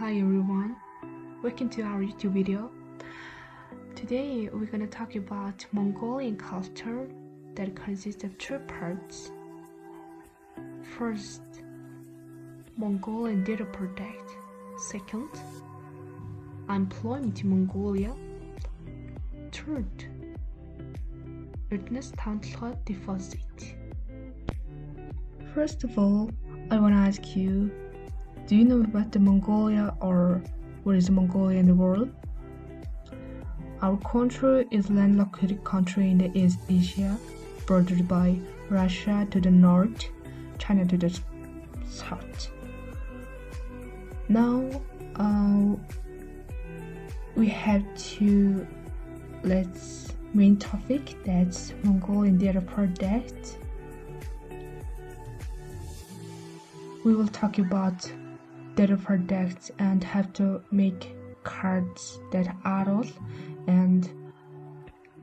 Hi everyone, welcome to our YouTube video. Today we're gonna talk about Mongolian culture that consists of two parts. First, Mongolian data product. Second, employment in Mongolia. Third, Erdness Tantla deposit. First of all, I wanna ask you, do you know about the Mongolia or what is Mongolia in the world? Our country is a landlocked country in the East Asia, bordered by Russia to the north, China to the south. Now, we have to let's main topic, that's Mongolian data product. We will talk about data products and have to make cards that are adult and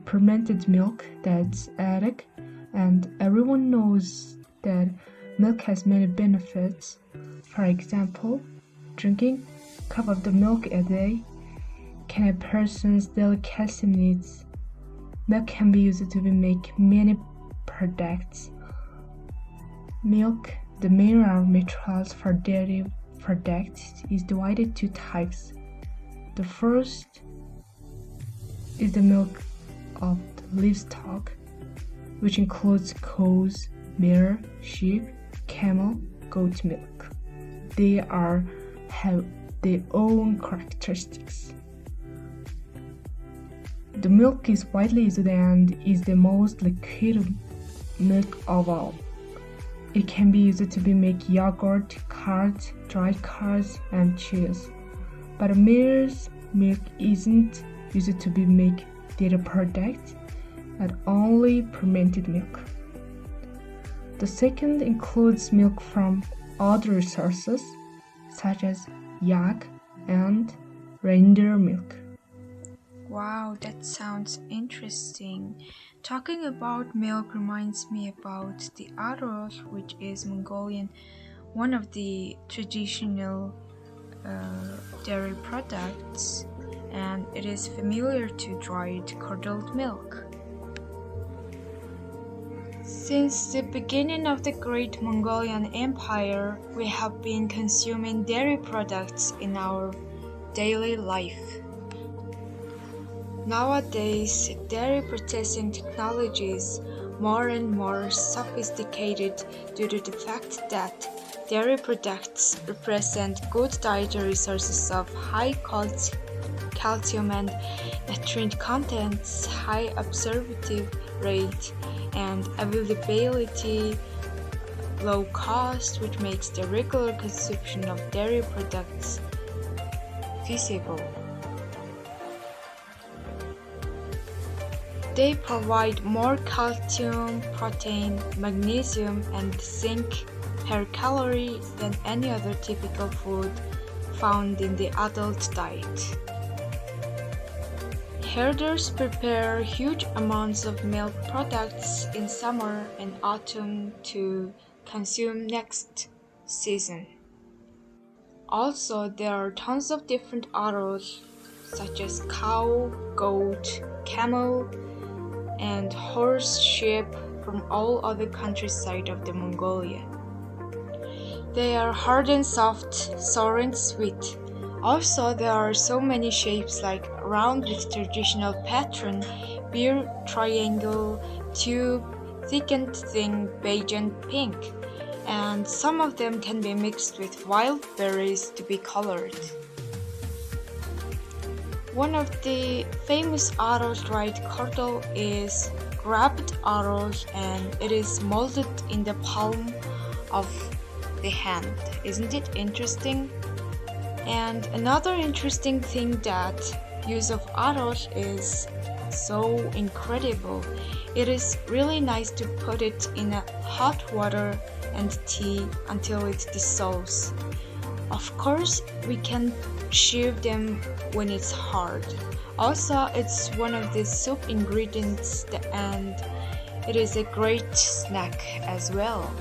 fermented milk that's added, and everyone knows that milk has many benefits. For example, drinking a cup of the milk a day can a person's daily calcium needs. Milk can be used to make many products. Milk, the main raw materials for dairy products, is divided two types. The first is the milk of the livestock, which includes cows, mare, sheep, camel, goat milk. They have their own characteristics. The milk is widely used and is the most liquid milk of all. It can be used to make yogurt, curds, dried curds, and cheese. But mare's milk isn't used to make dairy products, but only fermented milk. The second includes milk from other sources, such as yak and reindeer milk. Wow, that sounds interesting. Talking about milk reminds me about the arroz, which is Mongolian, one of the traditional dairy products, and it is familiar to dried curdled milk. Since the beginning of the Great Mongolian Empire, we have been consuming dairy products in our daily life. Nowadays, dairy processing technology is more and more sophisticated due to the fact that dairy products represent good dietary sources of high calcium and nutrient contents, high absorptive rate, and availability, low cost, which makes the regular consumption of dairy products feasible. They provide more calcium, protein, magnesium, and zinc per calorie than any other typical food found in the adult diet. Herders prepare huge amounts of milk products in summer and autumn to consume next season. Also, there are tons of different arrows such as cow, goat, camel, and horse, sheep from all other countryside of the Mongolia. They are hard and soft, sour and sweet. Also, there are so many shapes like round with traditional pattern, beer, triangle, tube, thick and thin, beige and pink, and some of them can be mixed with wild berries to be colored. One of the famous arroz dried curdle is grabbed arroz, and it is molded in the palm of the hand. Isn't it interesting? And another interesting thing that use of arroz is so incredible. It is really nice to put it in a hot water and tea until it dissolves. Of course, we can chew them when it's hard. Also, it's one of the soup ingredients and it is a great snack as well.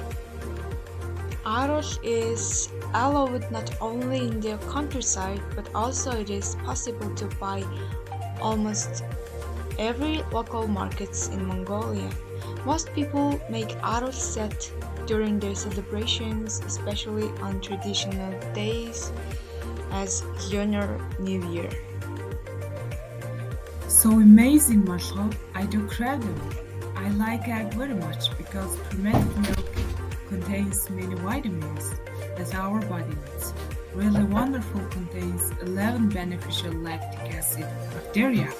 Arroz is allowed not only in the countryside, but also it is possible to buy almost every local markets in Mongolia. Most people make adult set during their celebrations, especially on traditional days as Lunar New Year. So amazing, Marshall. I do crave them. I like egg very much because fermented milk contains many vitamins that our body needs. Really wonderful contains 11 beneficial lactic acid bacteria.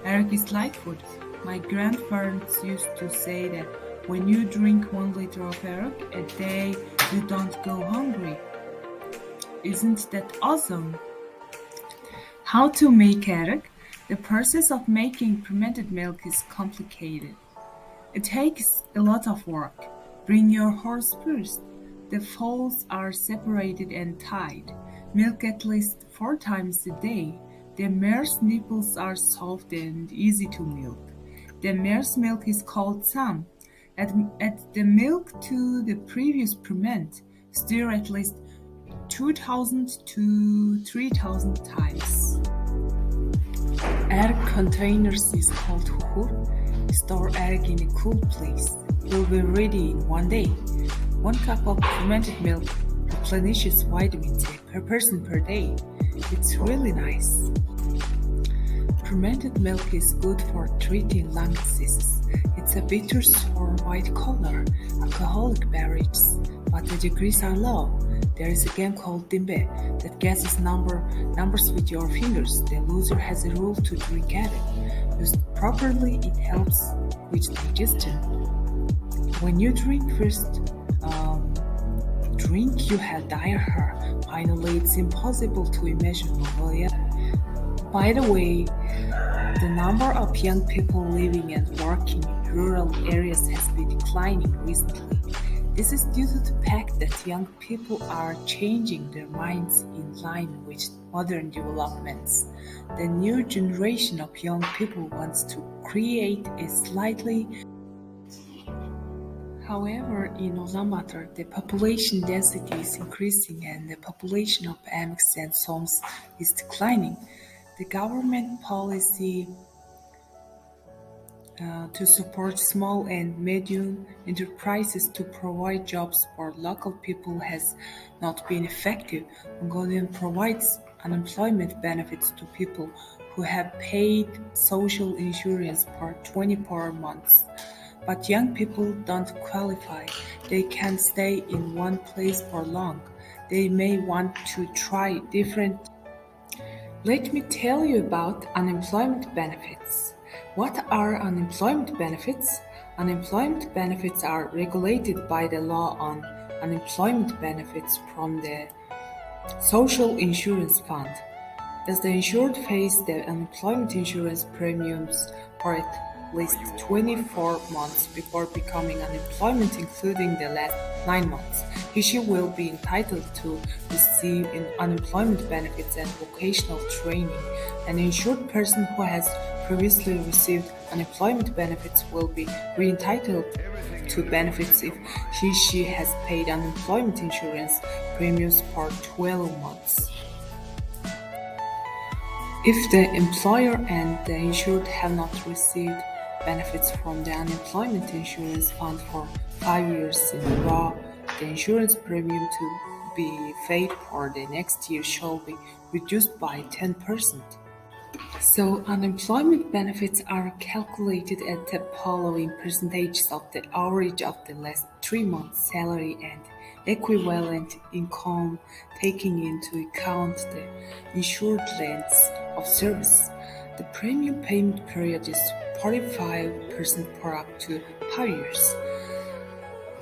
Egg is like food. My grandparents used to say that when you drink 1 liter of egg a day, you don't go hungry. Isn't that awesome? How to make egg? The process of making fermented milk is complicated. It takes a lot of work. Bring your horse first. The foals are separated and tied. Milk at least 4 times a day. The mare's nipples are soft and easy to milk. The mare's milk is called sam. Add the milk to the previous ferment. Stir at least 2,000 to 3,000 times. Egg containers is called huhur. Store egg in a cool place. Will be ready in 1 day. 1 cup of fermented milk replenishes vitamin C per person per day. It's really nice. Fermented milk is good for treating lung diseases. It's a bitter, sour, white color, alcoholic beverage, but the degrees are low. There is a game called Dimbe that guesses numbers with your fingers. The loser has a rule to drink at it. Used properly, it helps with digestion. When you drink first, you have diarrhea. Finally, it's impossible to imagine Mongolia. By the way, the number of young people living and working in rural areas has been declining recently. This is due to the fact that young people are changing their minds in line with modern developments. The new generation of young people wants to create a slightly. However, in Ulaanbaatar, the population density is increasing and the population of AMX and SOMs is declining. The government policy to support small and medium enterprises to provide jobs for local people has not been effective. Mongolian provides unemployment benefits to people who have paid social insurance for 24 months. But young people don't qualify. They can't stay in one place for long. They may want to try different. Let me tell you about unemployment benefits. What are unemployment benefits? Unemployment benefits are regulated by the law on unemployment benefits from the Social Insurance Fund. As the insured pays the unemployment insurance premiums for at least 24 months before becoming unemployment, including the last 9 months, he will be entitled to receive unemployment benefits and vocational training. An insured person who has previously received unemployment benefits will be re-entitled to benefits if she has paid unemployment insurance premiums for 12 months. If the employer and the insured have not received benefits from the unemployment insurance fund for 5 years in a row, the insurance premium to be paid for the next year shall be reduced by 10%. So unemployment benefits are calculated at the following percentages of the average of the last 3 months' salary and equivalent income, taking into account the insured lengths of service. The premium payment period is 45% for up to 5 years,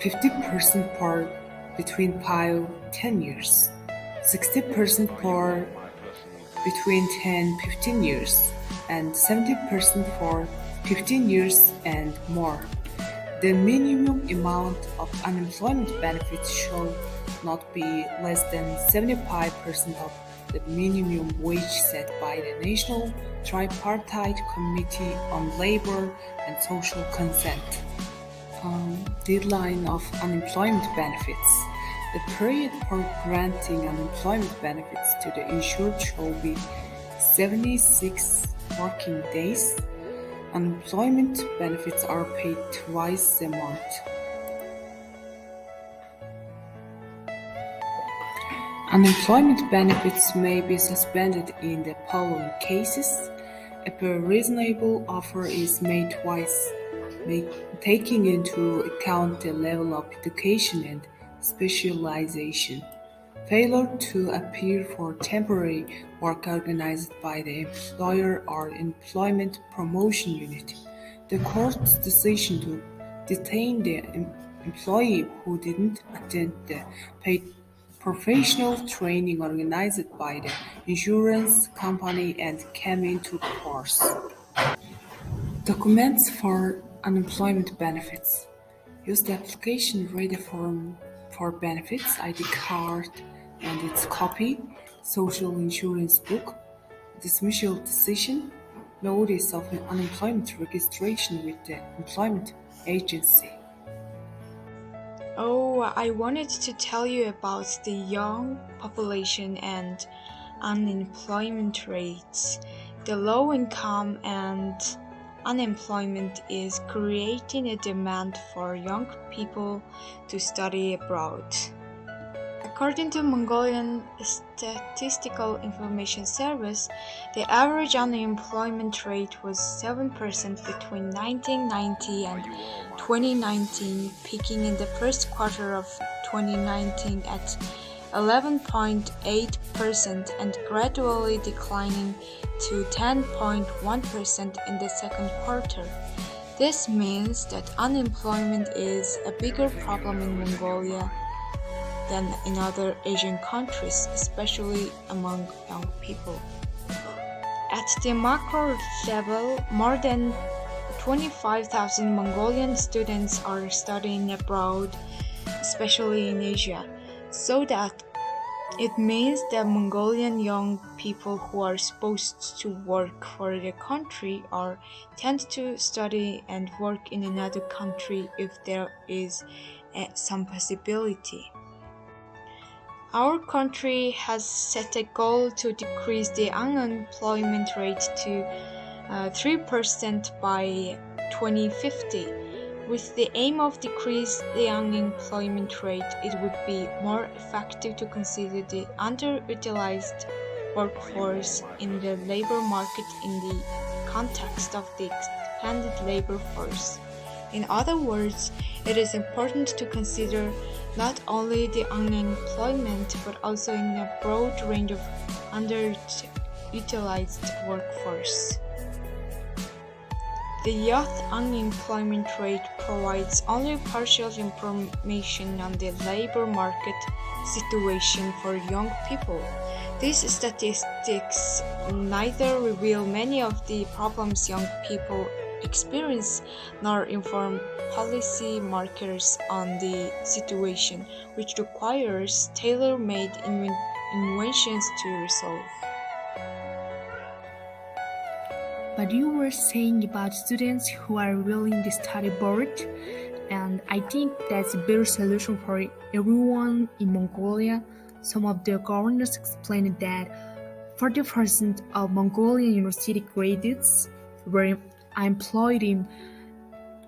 50% for between 5 and 10 years, 60% for between 10 and 15 years, and 70% for 15 years and more. The minimum amount of unemployment benefits shall not be less than 75% of the minimum wage set by the National Tripartite Committee on Labor and Social Consent. Deadline of unemployment benefits. The period for granting unemployment benefits to the insured shall be 76 working days. Unemployment benefits are paid twice a month. Unemployment benefits may be suspended in the following cases: if a reasonable offer is made twice, taking into account the level of education and specialization; failure to appear for temporary work organized by the employer or employment promotion unit; the court's decision to detain the employee who didn't attend the paid professional training organized by the insurance company and came into force. Documents for unemployment benefits. Use the application ready form for benefits, ID card and its copy, social insurance book, dismissal decision, notice of unemployment registration with the employment agency. Oh, I wanted to tell you about the young population and unemployment rates. The low income and unemployment is creating a demand for young people to study abroad. According to Mongolian Statistical Information Service, the average unemployment rate was 7% between 1990 and 2019, peaking in the first quarter of 2019 at 11.8% and gradually declining to 10.1% in the second quarter. This means that unemployment is a bigger problem in Mongolia than in other Asian countries, especially among young people. At the macro level, more than 25,000 Mongolian students are studying abroad, especially in Asia, so that it means that Mongolian young people who are supposed to work for the country tend to study and work in another country if there is some possibility. Our country has set a goal to decrease the unemployment rate to 3% by 2050. With the aim of decrease the unemployment rate, it would be more effective to consider the underutilized workforce in the labor market in the context of the expanded labor force. In other words, it is important to consider not only the unemployment but also in a broad range of underutilized workforce. The youth unemployment rate provides only partial information on the labor market situation for young people. These statistics neither reveal many of the problems young people experience nor inform policy makers on the situation, which requires tailor-made inventions to resolve. But you were saying about students who are willing to study abroad, and I think that's a better solution for everyone in Mongolia. Some of the governors explained that 40% of Mongolian university graduates were employed in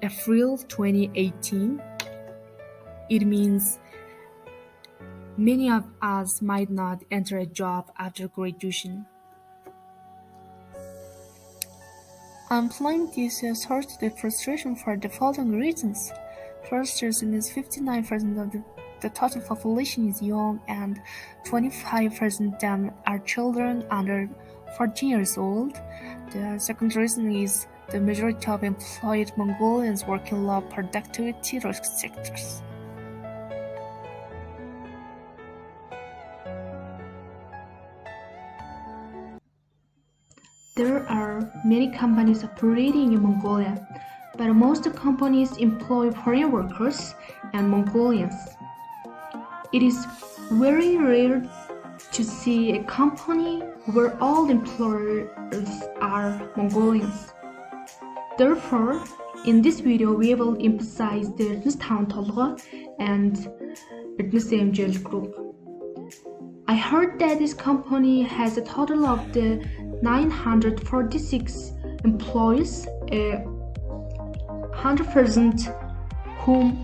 April 2018. It means many of us might not enter a job after graduation. Unemployment is a source of frustration for the following reasons. First reason is 59% of the total population is young and 25% of them are children under 14 years old. The second reason is the majority of employed Mongolians work in low productivity risk sectors. There are many companies operating in Mongolia, but most companies employ foreign workers and Mongolians. It is very rare to see a company where all employers are Mongolians. Therefore, in this video we will emphasize the discount толгой and MGL group. I heard that this company has a total of 946 employees, 100% whom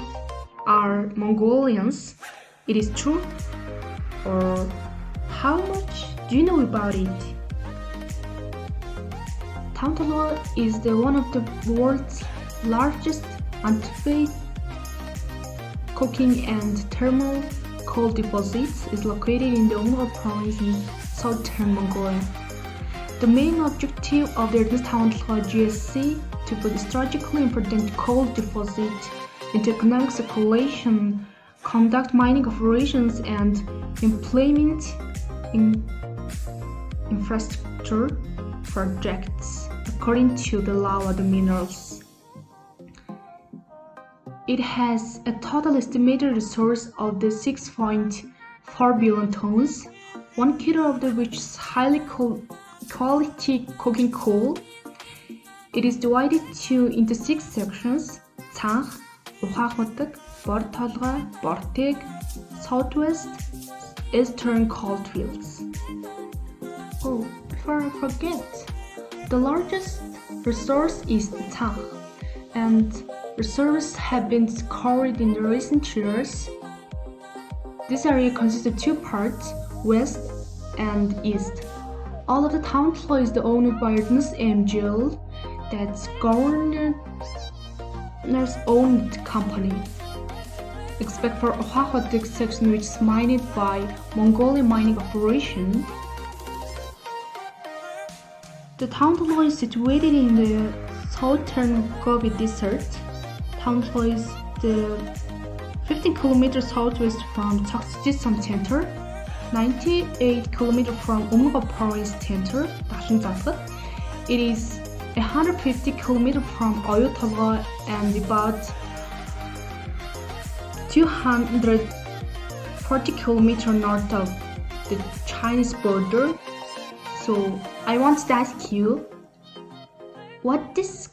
are Mongolians. It is true? Or how much do you know about it? Tantalua is one of the world's largest antiquated coking and thermal coal deposits. Is located in the Ongol province in southern Mongolia. The main objective of the Tantalua GSC to put strategically important coal deposit into economic circulation, conduct mining operations, and implement infrastructure projects according to the law of the minerals. It has a total estimated resource of 6.4 billion tons, 1 kilo of which is highly quality coking coal. It is divided into 6 sections: Цанх, Ухаахмутаг, Бор Толгой, Бортыг, Southwest, Eastern Coalfields. Oh, before I forget, the largest resource is the Cang, and reserves have been discovered in the recent years. This area consists of 2 parts, west and east. All of the town floor is owned by MGL, that's governor's owned company. Except for Oaxaca section, which is mined by Mongolian mining operation. The town floor is situated in the southern Gobi Desert. Town floor is 15 km southwest from Tsakhtistan center, 98 km from Umga province center, It is 150 km from Oyotolga and about 240 km north of the Chinese border. So I want to ask you, what this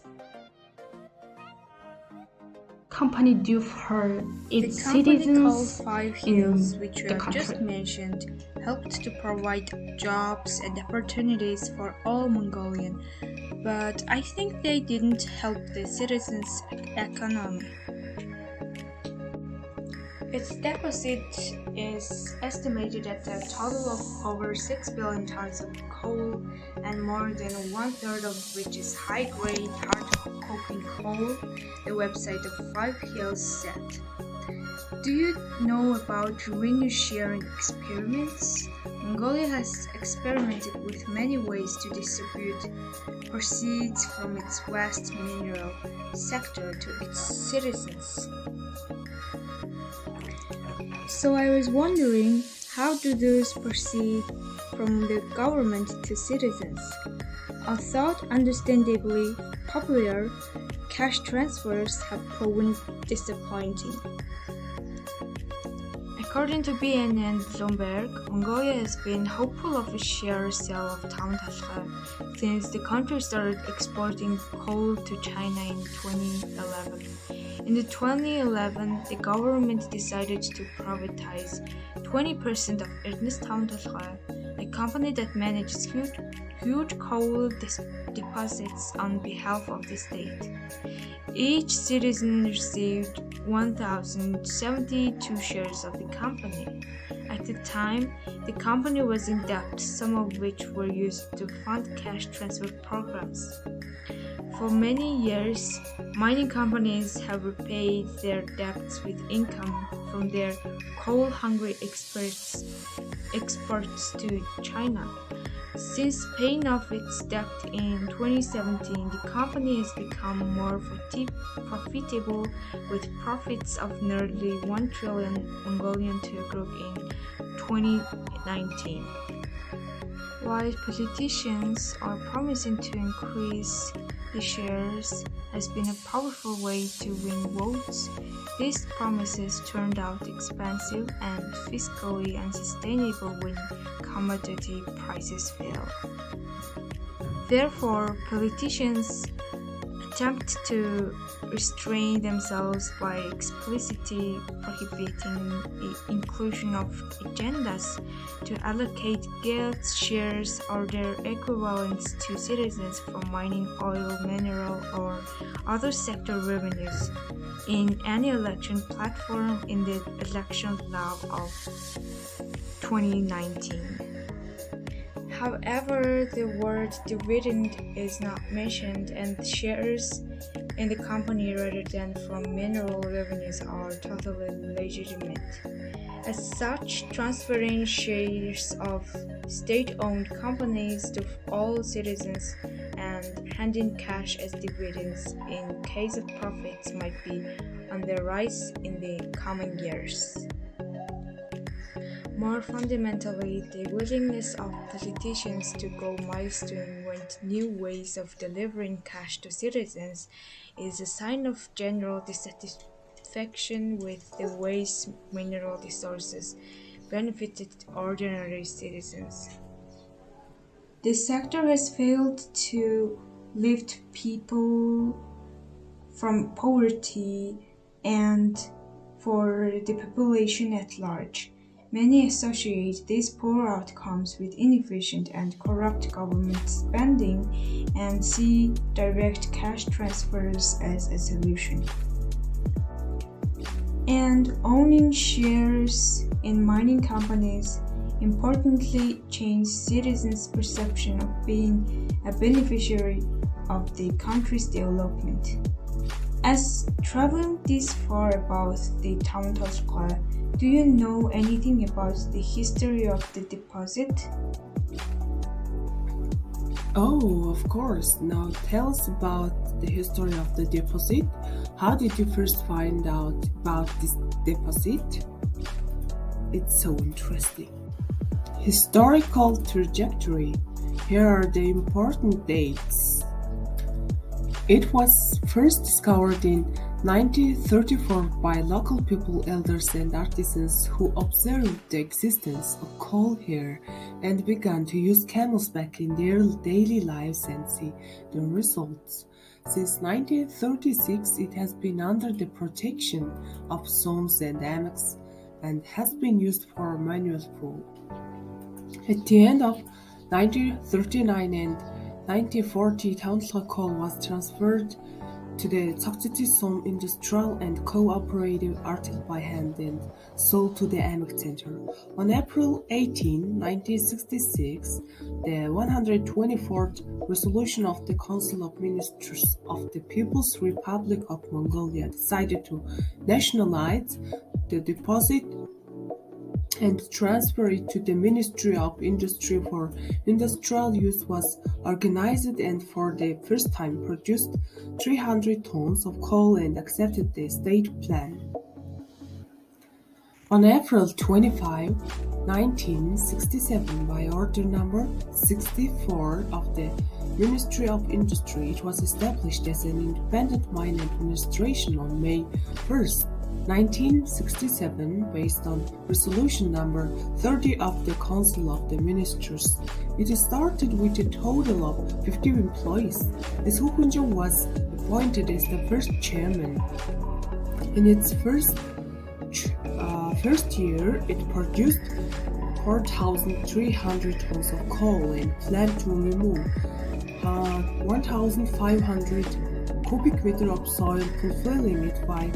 company do for its citizens Five Hills, which you the have just country? mentioned, helped to provide jobs and opportunities for all Mongolian, but I think they didn't help the citizens' economy. Its deposit is estimated at a total of over 6 billion tons of coal, and more than 1/3 of which is high-grade hard coking coal, the website of Five Hills said. Do you know about revenue sharing experiments? Mongolia has experimented with many ways to distribute proceeds from its vast mineral sector to its citizens. So I was wondering, how do those proceed from the government to citizens? Although understandably popular, cash transfers have proven disappointing. According to BNN Bloomberg, Mongolia has been hopeful of a share sale of Tantalha since the country started exporting coal to China in 2011. In 2011, the government decided to privatize 20% of Tantalha, a company that manages huge coal deposits on behalf of the state. Each citizen received 1,072 shares of the company. At the time, the company was in debt, some of which were used to fund cash transfer programs. For many years, mining companies have repaid their debts with income from their coal-hungry exports to China. Since paying off its debt in 2017, the company has become more profitable with profits of nearly 1 trillion Mongolian tugruk in 2019. While politicians are promising to increase the shares has been a powerful way to win votes, these promises turned out expensive and fiscally unsustainable when commodity prices fell. Therefore, politicians attempt to restrain themselves by explicitly prohibiting the inclusion of agendas to allocate guilds, shares, or their equivalents to citizens from mining, oil, mineral, or other sector revenues in any election platform in the election law of 2019. However, the word dividend is not mentioned, and shares in the company rather than from mineral revenues are totally legitimate. As such, transferring shares of state-owned companies to all citizens and handing cash as dividends in case of profits might be on the rise in the coming years. More fundamentally, the willingness of politicians to go miles to invent new ways of delivering cash to citizens is a sign of general dissatisfaction with the ways mineral resources benefited ordinary citizens. This sector has failed to lift people from poverty and for the population at large. Many associate these poor outcomes with inefficient and corrupt government spending and see direct cash transfers as a solution. And owning shares in mining companies importantly changed citizens' perception of being a beneficiary of the country's development. As traveling this far about the town Toskwa, do you know anything about the history of the deposit? Oh, of course. Now tell us about the history of the deposit. How did you first find out about this deposit? It's so interesting. Historical trajectory. Here are the important dates. It was first discovered in 1934 by local people, elders, and artisans who observed the existence of coal here and began to use camels back in their daily lives and see the results. Since 1936, it has been under the protection of zones and annexes and has been used for manual pull. At the end of 1939 and 1940, Township coal was transferred to the Tokchiti Zone Industrial and Cooperative Arctic by hand and sold to the AMEC Center. On April 18, 1966, the 124th resolution of the Council of Ministers of the People's Republic of Mongolia decided to nationalize the deposit and transfer it to the Ministry of Industry for industrial use was organized and for the first time produced 300 tons of coal and accepted the state plan. On April 25, 1967, by order number 64 of the Ministry of Industry, it was established as an independent mine administration on May 1st. 1967, based on resolution number 30 of the Council of the Ministers. It started with a total of 50 employees. As Hukunjo was appointed as the first chairman. In its first year, it produced 4,300 tons of coal and planned to remove 1,500 cubic meters of soil, fulfilling it by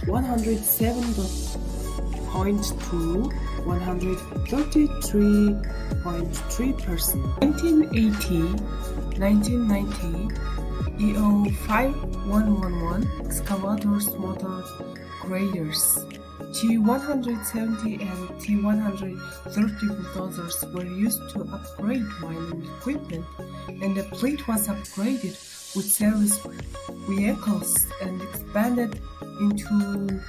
107.2, 133.3%. 1990, EO 5111 excavators, motor graders, T170 and T130 bulldozers were used to upgrade mining equipment, and the fleet was upgraded with service vehicles and expanded into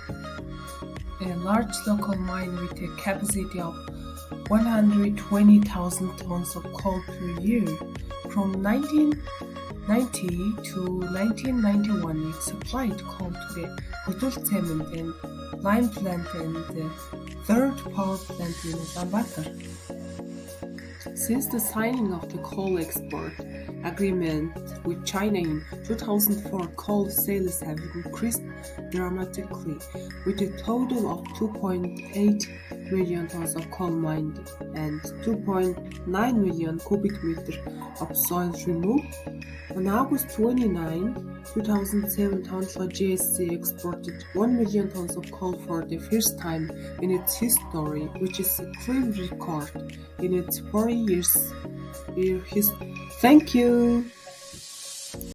a large local mine with a capacity of 120,000 tons of coal per year. From 1990 to 1991, it supplied coal to the Butur cement and lime plant and the third power plant in Ulaanbaatar. Since the signing of the coal export agreement with China in 2004, coal sales have increased dramatically, with a total of 2.8 million tons of coal mined and 2.9 million cubic meters of soil removed. On August 29, 2007, Tantra GSC exported 1 million tons of coal for the first time in its history, which is a clear record in its 40 years history. Thank you.